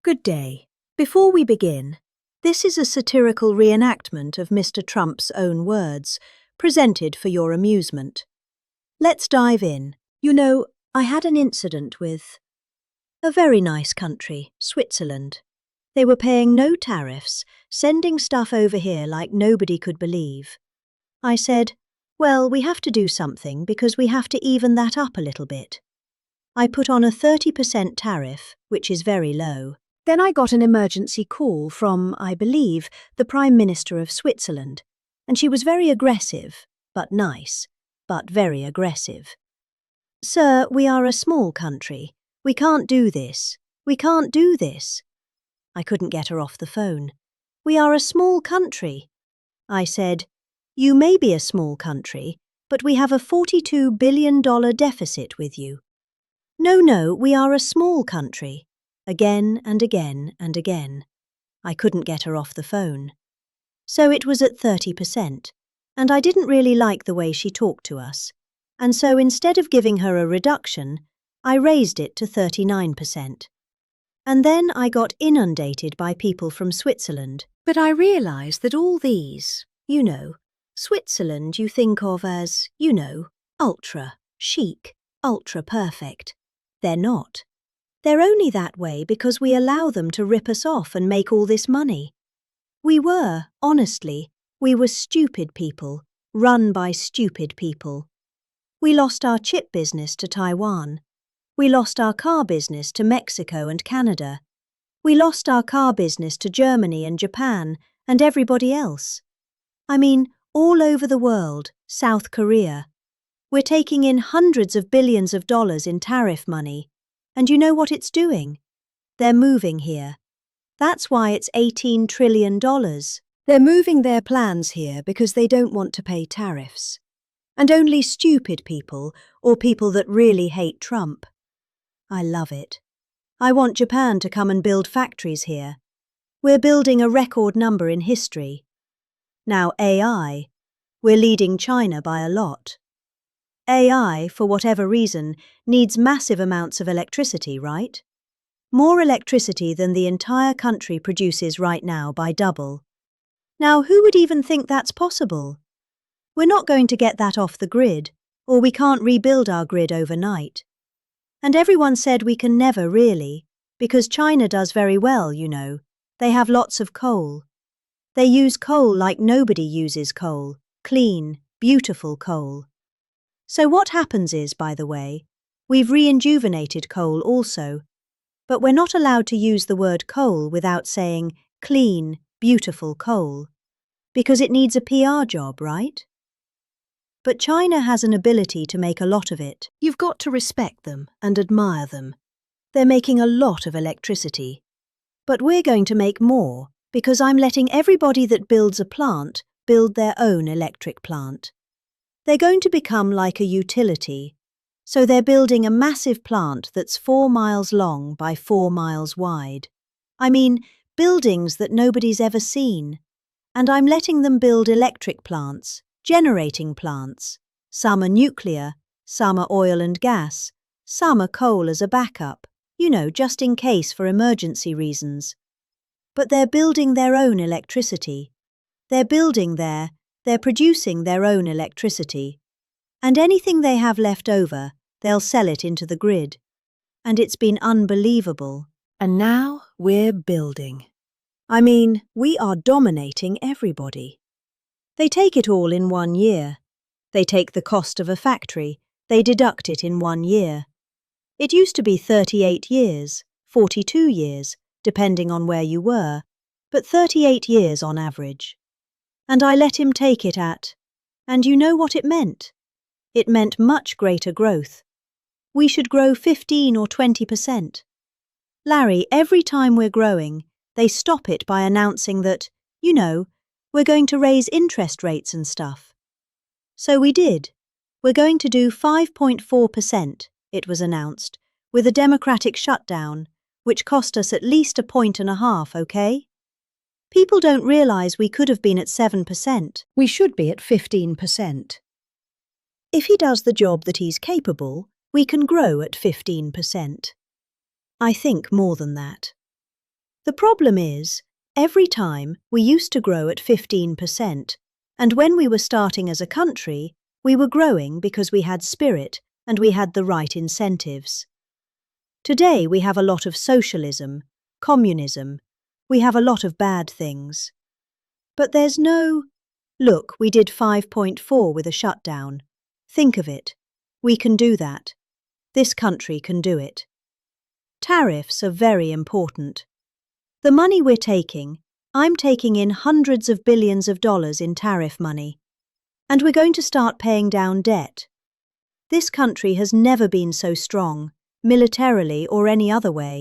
Good day. Before we begin, this is a satirical reenactment of Mr. Trump's own words, presented for your amusement. Let's dive in. I had an incident with a very nice country, Switzerland. They were paying no tariffs, sending stuff over here like nobody could believe. I said, well, we have to do something because we have to even that up a little bit. I put on a 30% tariff, which is very low. Then I got an emergency call from, I believe, the Prime Minister of Switzerland, and she was very aggressive, but nice, but very aggressive. Sir, we are a small country. We can't do this. We can't do this. I couldn't get her off the phone. We are a small country. I said, you may be a small country, but we have a $42 billion deficit with you. No, we are a small country. Again and again and again. I couldn't get her off the phone. So it was at 30%, and I didn't really like the way she talked to us. And so instead of giving her a reduction, I raised it to 39%. And then I got inundated by people from Switzerland. But I realized that all these, Switzerland you think of as, ultra chic, ultra perfect. They're not. They're only that way because we allow them to rip us off and make all this money. We were stupid people, run by stupid people. We lost our chip business to Taiwan. We lost our car business to Mexico and Canada. We lost our car business to Germany and Japan and everybody else. I mean, all over the world, South Korea. We're taking in hundreds of billions of dollars in tariff money. And you know what it's doing? They're moving here. That's why it's $18 trillion. They're moving their plans here because they don't want to pay tariffs. And only stupid people, or people that really hate Trump. I love it. I want Japan to come and build factories here. We're building a record number in history. Now AI, we're leading China by a lot. AI, for whatever reason, needs massive amounts of electricity, right? More electricity than the entire country produces right now by double. Now, who would even think that's possible? We're not going to get that off the grid, or we can't rebuild our grid overnight. And everyone said we can never really, because China does very well, They have lots of coal. They use coal like nobody uses coal, clean, beautiful coal. So what happens is, by the way, we've re-enjuvenated coal also, but we're not allowed to use the word coal without saying clean, beautiful coal, because it needs a PR job, right? But China has an ability to make a lot of it. You've got to respect them and admire them. They're making a lot of electricity. But we're going to make more because I'm letting everybody that builds a plant build their own electric plant. They're going to become like a utility, so they're building a massive plant that's 4 miles long by 4 miles wide. I mean, buildings that nobody's ever seen. And I'm letting them build electric plants, generating plants. Some are nuclear, some are oil and gas, some are coal as a backup, just in case for emergency reasons. But they're building their own electricity. They're producing their own electricity. And anything they have left over, they'll sell it into the grid. And it's been unbelievable. And now we're building. I mean, we are dominating everybody. They take it all in 1 year. They take the cost of a factory, they deduct it in 1 year. It used to be 38 years, 42 years, depending on where you were, but 38 years on average. And I let him take it and you know what it meant? It meant much greater growth. We should grow 15 or 20%. Larry, every time we're growing, they stop it by announcing that, we're going to raise interest rates and stuff. So we did. We're going to do 5.4%, it was announced, with a democratic shutdown, which cost us at least 1.5 points, okay? People don't realize we could have been at 7%. We should be at 15%. If he does the job that he's capable, we can grow at 15%. I think more than that. The problem is, every time we used to grow at 15%, and when we were starting as a country, we were growing because we had spirit and we had the right incentives. Today we have a lot of socialism, communism, we have a lot of bad things. But there's no, look, we did 5.4 with a shutdown. Think of it. We can do that. This country can do it. Tariffs are very important. The money we're taking, I'm taking in hundreds of billions of dollars in tariff money. And we're going to start paying down debt. This country has never been so strong, militarily or any other way.